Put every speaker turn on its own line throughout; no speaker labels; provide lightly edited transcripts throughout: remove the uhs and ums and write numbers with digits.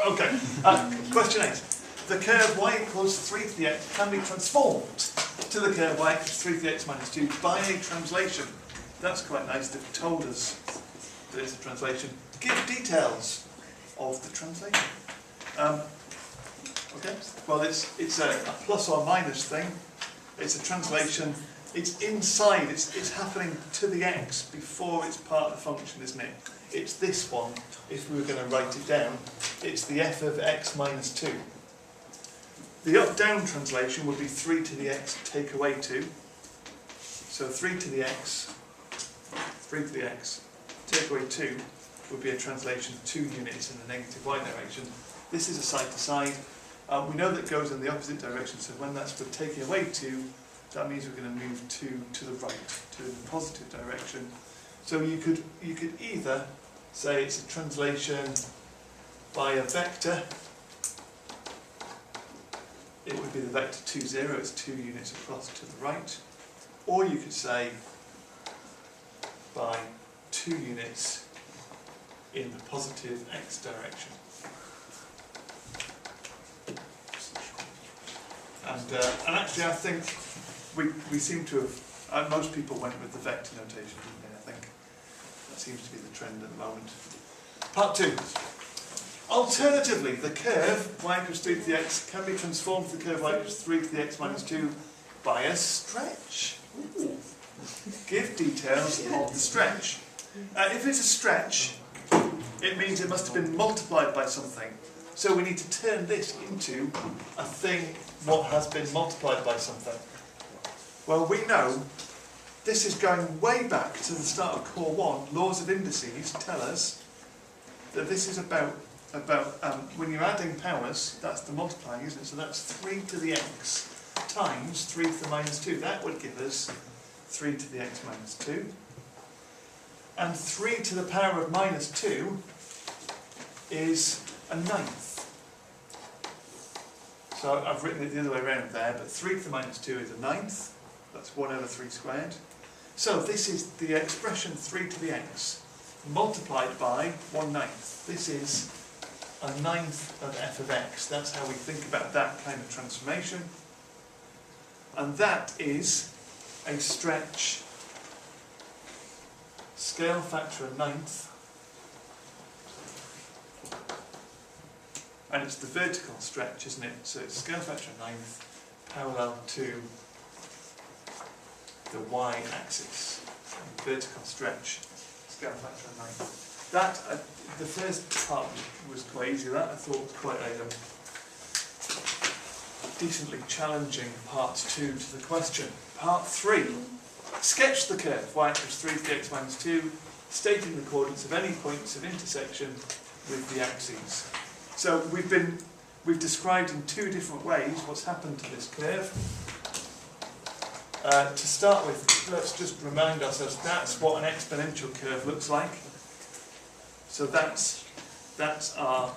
Okay. Question 8. The curve y equals 3 to the x can be transformed to the curve y equals 3 to the x minus 2 by a translation. That's quite nice. They've told us that it's a translation. Give details of the translation. Okay. Well, it's a plus or minus thing. It's a translation. It's inside. It's happening to the x before it's part of the function, isn't it? It's this one. If we were going to write it down, it's the f of x minus 2. The up-down translation would be 3 to the x take away 2. So 3 to the x take away 2 would be a translation of 2 units in the negative y direction. This is a side-to-side. We know that it goes in the opposite direction, so when that's for taking away 2, that means we're going to move 2 to the right, to the positive direction. So you could either say it's a translation by a vector. It would be the vector 2, 0, it's 2 units across to the right. Or you could say by 2 units in the positive x direction. And actually I think we seem to have, most people went with the vector notation, didn't they? I think that seems to be the trend at the moment. Part 2. Alternatively, the curve y equals 3 to the x can be transformed to the curve y equals 3 to the x minus 2 by a stretch. Ooh. Give details of the stretch. If it's a stretch, it means it must have been multiplied by something. So we need to turn this into a thing what has been multiplied by something. Well, we know this is going way back to the start of Core 1. Laws of indices tell us that this is about when you're adding powers, that's the multiplying, isn't it? So that's 3 to the x times 3 to the minus 2. That would give us 3 to the x minus 2. And 3 to the power of minus 2 is a ninth. So I've written it the other way around there, but 3 to the minus 2 is a ninth. That's 1 over 3 squared. So this is the expression 3 to the x multiplied by 1/9. This is a ninth of f of x. That's how we think about that kind of transformation. And that is a stretch, scale factor a ninth, and it's the vertical stretch, isn't it? So it's scale factor a ninth parallel to the y-axis. Vertical stretch, scale factor a ninth. That, the first part was quite easy. That I thought was quite a decently challenging part 2 to the question. Part 3. Sketch the curve y equals 3 to the x minus 2, stating the coordinates of any points of intersection with the axes. So we've described in 2 different ways what's happened to this curve. To start with, let's just remind ourselves that's what an exponential curve looks like. So that's our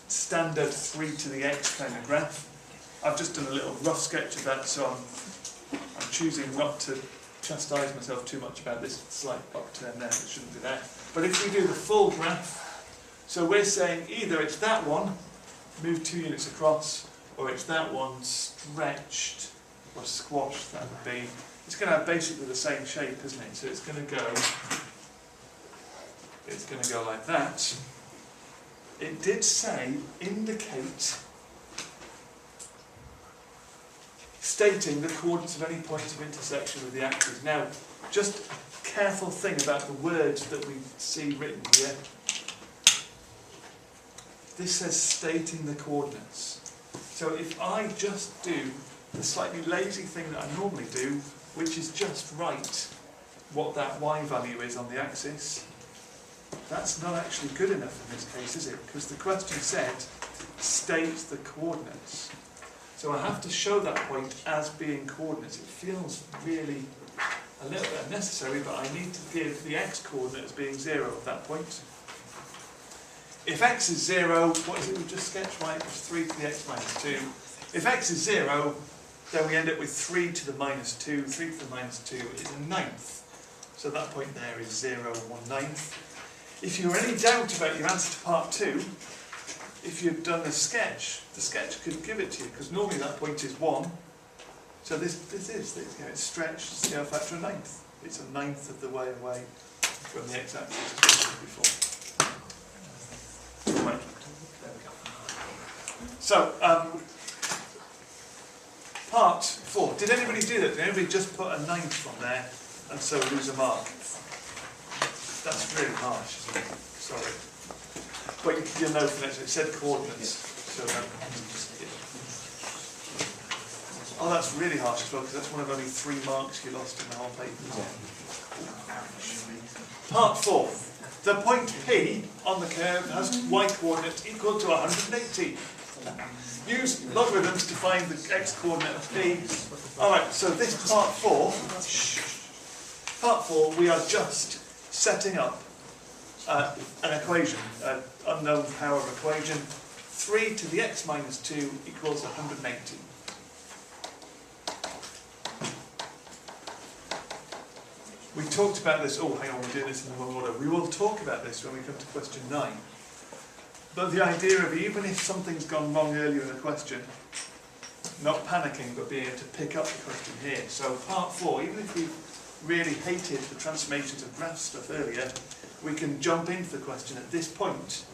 standard 3 to the x kind of graph. I've just done a little rough sketch of that, so I'm choosing not to chastise myself too much about this slight upturn there. It shouldn't be there. But if we do the full graph, so we're saying either it's that one, move 2 units across, or it's that one stretched or squashed, that would be. It's going to have basically the same shape, isn't it? So it's going to go like that. It did say indicate stating the coordinates of any point of intersection with the axes. Now, just a careful thing about the words that we see written here. This says stating the coordinates. So if I just do the slightly lazy thing that I normally do, which is just write what that y value is on the axis, that's not actually good enough in this case, is it? Because the question said state the coordinates. So I have to show that point as being coordinates. It feels really a little bit unnecessary, but I need to give the x coordinate as being 0 at that point. If x is 0, what is it we just sketched? Y equals 3 to the x minus 2. If x is 0, then we end up with 3 to the minus 2. 3 to the minus 2 is a ninth. So that point there is 0 1/9. If you're any doubt about your answer to part 2, if you'd done a sketch, the sketch could give it to you, because normally that point is 1. So this is, you know, it's stretched scale factor a ninth. It's a ninth of the way away from the x-axis as before. Right. So, part 4. Did anybody do that? Did anybody just put a ninth on there and so lose a mark? That's really harsh, isn't it? Sorry. But you'll know from it, it said coordinates. So oh, that's really harsh as well, because that's one of only 3 marks you lost in the whole paper. Part 4. The point P on the curve has y coordinate equal to 180. Use logarithms to find the x coordinate of P. Alright, so this part 4. Part 4, we are just setting up an equation, an unknown power equation. 3 to the x minus 2 equals 180. We talked about this, oh hang on, we're doing this in the wrong order. We will talk about this when we come to question 9. But the idea of even if something's gone wrong earlier in the question, not panicking but being able to pick up the question here. So part 4, even if we really hated the transformations of graph stuff earlier, we can jump into the question at this point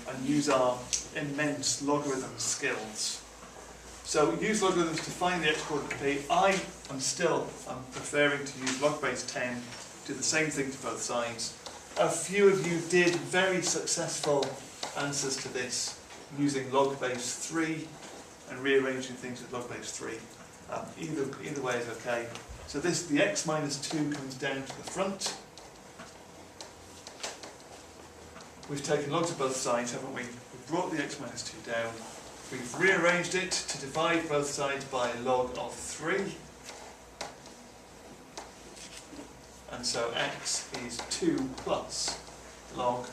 and use our immense logarithm skills. So use logarithms to find the x coordinate P. I'm preferring to use log base 10, do the same thing to both sides. A few of you did very successful answers to this using log base 3 and rearranging things with log base 3. Either way is okay. So the x minus 2 comes down to the front. We've taken logs of both sides, haven't we? We've brought the x minus 2 down. We've rearranged it to divide both sides by log of 3. And so x is 2 plus log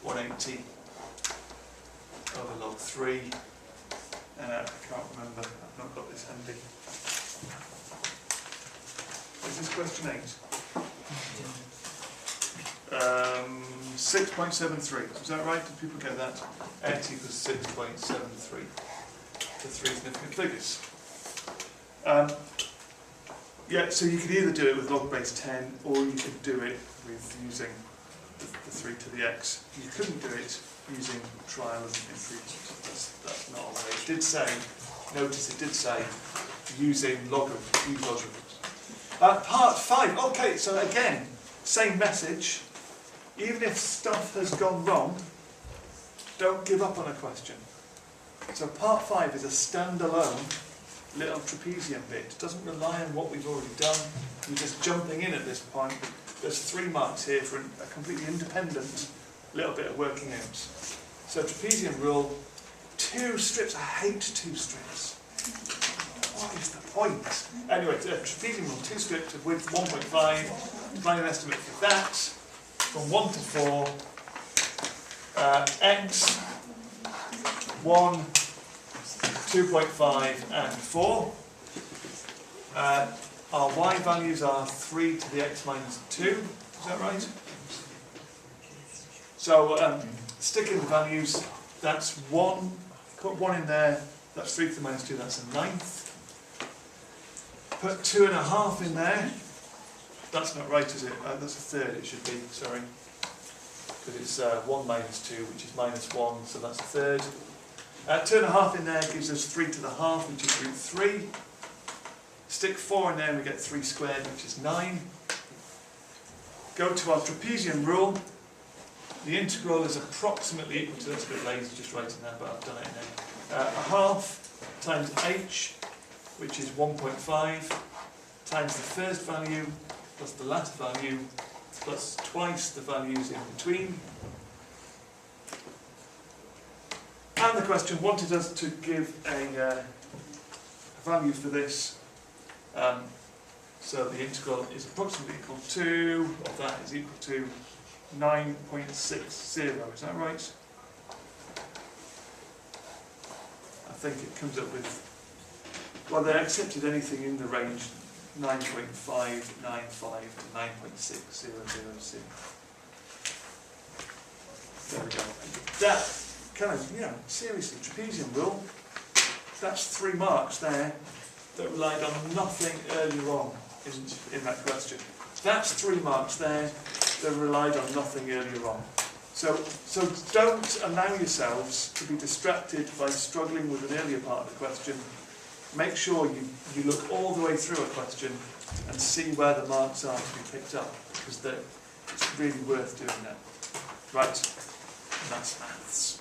180 over log 3. And I can't remember, I've not got this handy. Is this question 8? 6.73. Is that right? Did people get that? X equals 6.73 to 3 significant figures. Yeah, so you could either do it with log base 10 or you could do it with using the 3 to the x. You couldn't do it using trial as an improvement. That's not a way. It did say, notice it did say, using logarithms. Use logarithms. Part 5. Okay, so again, same message. Even if stuff has gone wrong, don't give up on a question. So part 5 is a standalone little trapezium bit. It doesn't rely on what we've already done. You're just jumping in at this point. There's 3 marks here for a completely independent little bit of working out. So trapezium rule, 2 strips. I hate 2 strips. What is the point? Anyway, trapezium rule, 2 strips of width 1.5. Find an estimate for that. From 1 to 4, x, 1, 2.5 and 4. Our y values are 3 to the x minus 2, is that right? So stick in the values, that's 1, put 1 in there, that's 3 to the minus 2, that's a ninth. Put 2.5 in there. That's not right, is it? That's a third, it should be, sorry. Because it's 1 minus 2, which is minus 1, so that's a third. 2.5 in there gives us 3 to the half, which is root 3. Stick 4 in there and we get 3 squared, which is 9. Go to our trapezium rule. The integral is approximately equal to, that's a bit lazy just writing that, but I've done it now. A half times h, which is 1.5, times the first value, plus the last value, plus twice the values in between. And the question wanted us to give a value for this. So the integral is approximately equal to, or that is equal to 9.60, is that right? I think it comes up with, well, they accepted anything in the range 9.595 to 9.6006. There we go. That kind of, seriously, trapezium rule, that's 3 marks there that relied on nothing earlier on in that question. That's 3 marks there that relied on nothing earlier on. So don't allow yourselves to be distracted by struggling with an earlier part of the question. Make sure you look all the way through a question and see where the marks are to be picked up, because it's really worth doing that. Right, and that's maths.